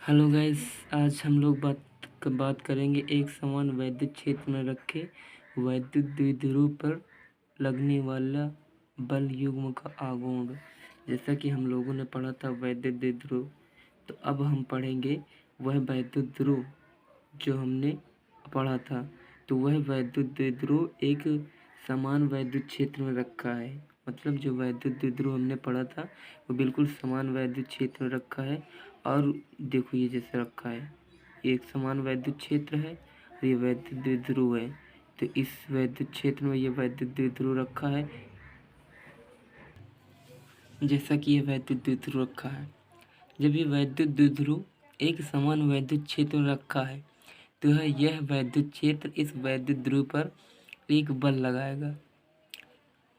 Hello guys, आज हम लोग बात करेंगे एक समान वैद्युत क्षेत्र में रखे वैद्युत द्विध्रुव पर लगने वाला बल युग्म का आघूर्ण। जैसा कि हम लोगों ने पढ़ा था वैद्युत द्विध्रुव, तो अब हम पढ़ेंगे वह वैद्युत ध्रुव जो हमने पढ़ा था। तो वह वैद्युत द्विध्रुव एक समान वैद्युत क्षेत्र में रखा है। मतलब जो वैद्युत द्विध्रुव हमने पढ़ा था वो बिल्कुल समान वैद्युत क्षेत्र में रखा है। और देखो ये जैसे रखा है, ये एक समान वैद्युत क्षेत्र है और ये वैद्युत द्विध्रुव है। तो इस वैद्युत क्षेत्र में ये वैद्युत द्विध्रुव रखा है, जैसा कि ये वैद्युत द्विध्रुव रखा है। जब ये वैद्युत द्विध्रुव एक समान वैद्युत क्षेत्र में रखा है तो यह वैद्युत क्षेत्र इस वैद्युत ध्रुव पर एक बल लगाएगा।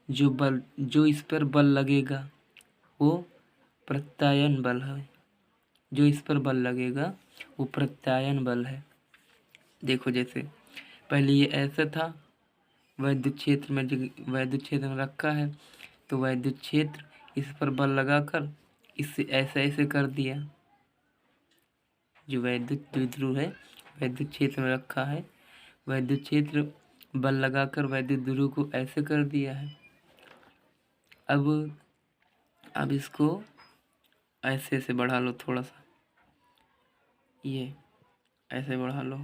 जो इस पर बल लगेगा वो प्रत्यायन बल है। जो इस पर बल लगेगा वो प्रत्यायन बल है। देखो जैसे पहले ये ऐसा था, वैद्युत क्षेत्र में रखा है, तो वैद्युत क्षेत्र इस पर बल लगाकर इससे ऐसे कर दिया। जो वैद्युत द्विध्रुव है वैद्युत क्षेत्र में रखा है, वैद्युत क्षेत्र बल लगाकर वैद्युत ध्रुव को ऐसे कर दिया है। अब इसको ऐसे बढ़ा लो, थोड़ा सा ये ऐसे बढ़ा लो,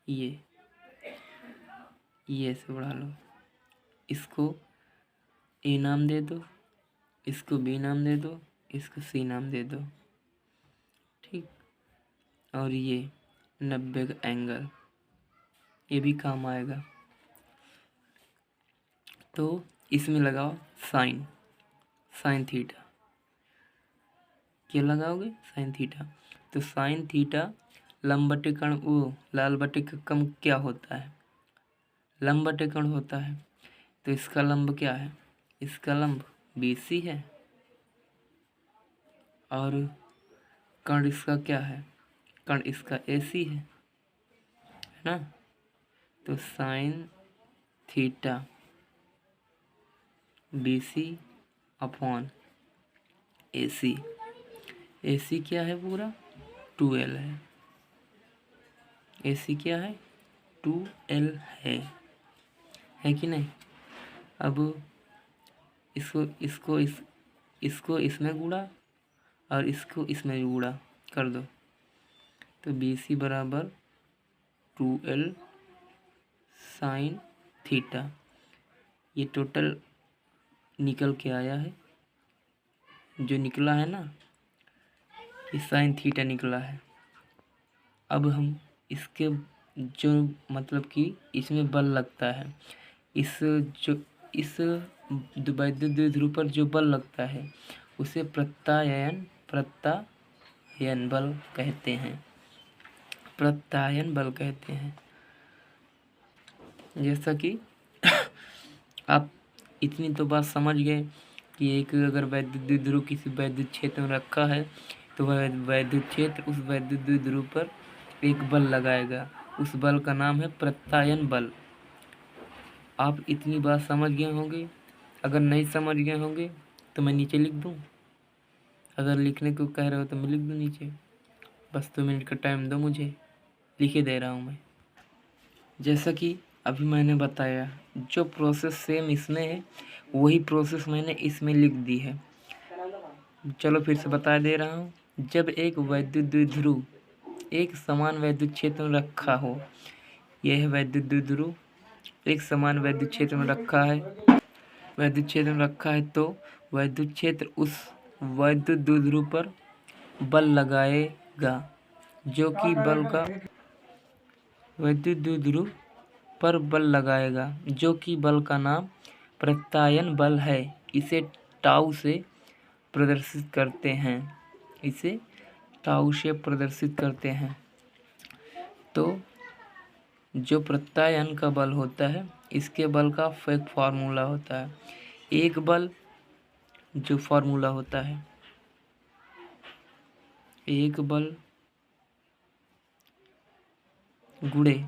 ये ऐसे बढ़ा लो। इसको ए नाम दे दो, इसको बी नाम दे दो, इसको सी नाम दे दो, ठीक। और ये 90 का एंगल, ये भी काम आएगा। तो इसमें लगाओ साइन थीटा। क्या लगाओगे? Sine theta. तो साइन थीटा लंब बटे कर्ण, वो लाल बटे का कम क्या होता है? लंब बटे कर्ण होता है। तो इसका लंब क्या है? इसका लंब BC है और कर्ण इसका क्या है? कर्ण इसका AC है ना। तो sine theta BC upon AC। AC क्या है? पूरा 2L है। AC क्या है? 2L है कि नहीं। अब इसको इसमें गुणा और इसको इसमें गुणा कर दो, तो BC बराबर 2L साइन थीटा। ये टोटल निकल के आया है, जो निकला है ना, ये साइन थीटा निकला है। अब हम इसके जो मतलब कि इसमें बल लगता है, इस वैद्युत द्विध्रुव पर जो बल लगता है उसे प्रत्यायन बल कहते हैं। प्रत्यायन बल कहते हैं। जैसा कि आप इतनी तो बात समझ गए कि एक अगर वैद्युत द्विध्रुव किसी वैद्युत क्षेत्र में रखा है तो वह वैद्युत क्षेत्र उस वैद्युत द्विध्रुव पर एक बल लगाएगा। उस बल का नाम है प्रत्यायन बल। आप इतनी बात समझ गए होंगे। अगर नहीं समझ गए होंगे तो मैं नीचे लिख दूं। अगर लिखने को कह रहे हो तो मैं लिख दूं नीचे। बस 2 मिनट का टाइम दो मुझे, लिखे दे रहा हूँ मैं। जैसा कि अभी मैंने बताया, जो प्रोसेस सेम इसमें है वही प्रोसेस मैंने इसमें लिख दी है। चलो फिर से बता दे रहा हूँ। जब एक वैद्युत द्विध्रुव एक समान वैद्युत क्षेत्र में रखा हो, यह है वैद्युत द्विध्रुव एक समान वैद्युत क्षेत्र में रखा है, तो वैद्युत क्षेत्र उस वैद्युत द्विध्रुव पर बल लगाएगा, जो कि बल का वैद्युत द्विध्रुव पर बल लगाएगा जो कि बल का नाम प्रत्यायन बल है। इसे टाउ से प्रदर्शित करते हैं। तो जो प्रत्यायन का बल होता है, इसके बल का एक फार्मूला होता है। एक बल जो फार्मूला होता है, एक बल गुणे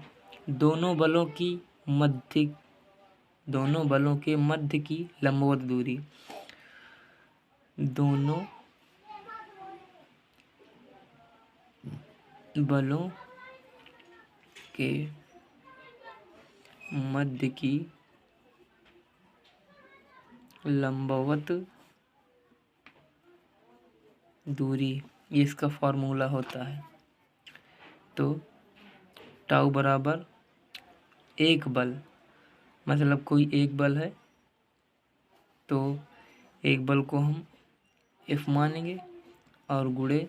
दोनों बलों के मध्य की लंबवत दूरी। दोनों बलों के मध्य की लंबवत दूरी, ये इसका फॉर्मूला होता है। तो टाउ बराबर एक बल, मतलब कोई एक बल है तो एक बल को हम F मानेंगे और गुणे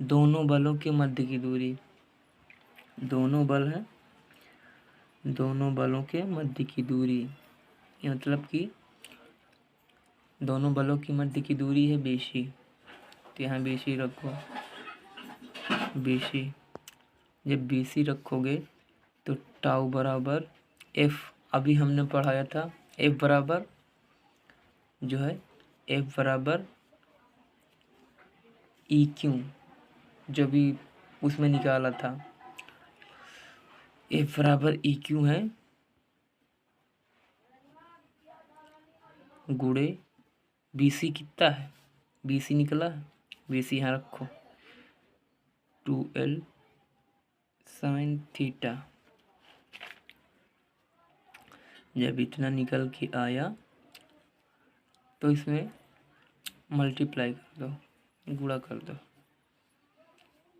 दोनों बलों के मध्य की दूरी, दोनों बल है, दोनों बलों के मध्य की दूरी, ये मतलब कि दोनों बलों की मध्य की दूरी है BC, तो यहाँ BC रखो। BC जब BC रखोगे तो टाउ बराबर F, अभी हमने पढ़ाया था F बराबर जो है F बराबर EQ, जो भी उसमें निकाला था। F बराबर EQ है गुणे BC कितना है, BC निकला है, BC यहाँ रखो 2L sin थीटा। जब इतना निकल के आया तो इसमें मल्टीप्लाई कर दो, गुणा कर दो।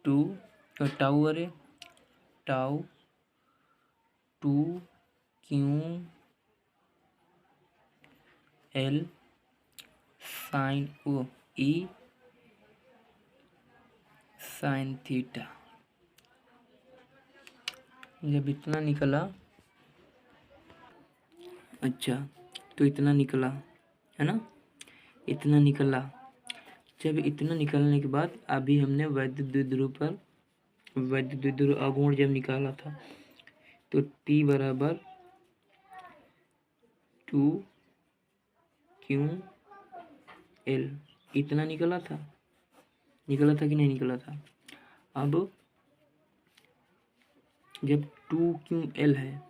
2 और टाउ अरे tau 2QL sine E sine theta. जब इतना निकला, अच्छा तो इतना निकला है ना, इतना निकला। जब इतना निकलने के बाद अभी हमने वैद्युत द्विध्रुव पर वैद्युत द्विध्रुव अगुण जब निकाला था तो P बराबर 2QL इतना निकला था कि नहीं निकला था। अब जब 2QL है,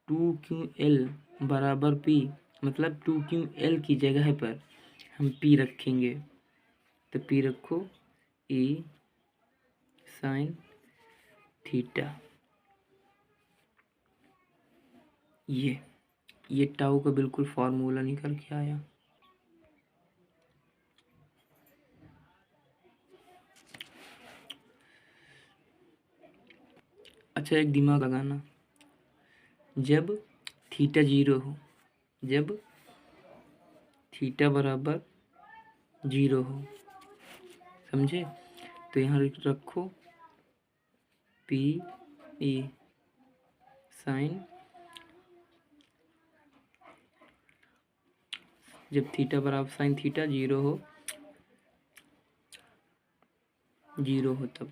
2QL बराबर P, मतलब 2QL की जगह पर हम P रखेंगे, तो P रखो E साइन थीटा। ये टाउ का बिल्कुल फॉर्मूला निकल के आया। अच्छा एक दिमाग लगाना, जब थीटा 0 हो, जब थीटा बराबर 0 हो, समझे, तो यहाँ रखो P E साइन, जब थीटा बराबर साइन थीटा 0 हो तब,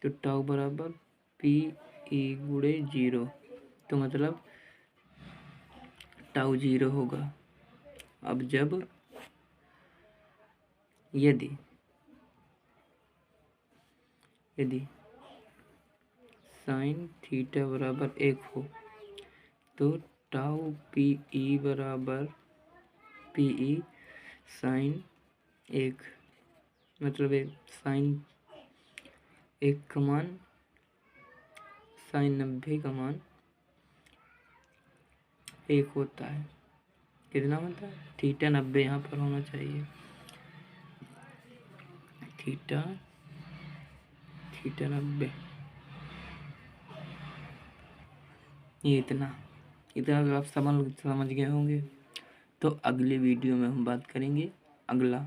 तो टाउ बराबर P E गुणे 0, तो मतलब टाउ 0 होगा। अब जब यदि साइन थीटा बराबर 1 हो तो टाउ P E बराबर P E साइन 1, मतलब साइन 1 का मान साइन 90 का मान 1 होता है। कितना होता है, थीटा 90 यहाँ पर होना चाहिए, थीटा 90, ये इतना आप समझ गए होंगे। तो अगले वीडियो में हम बात करेंगे अगला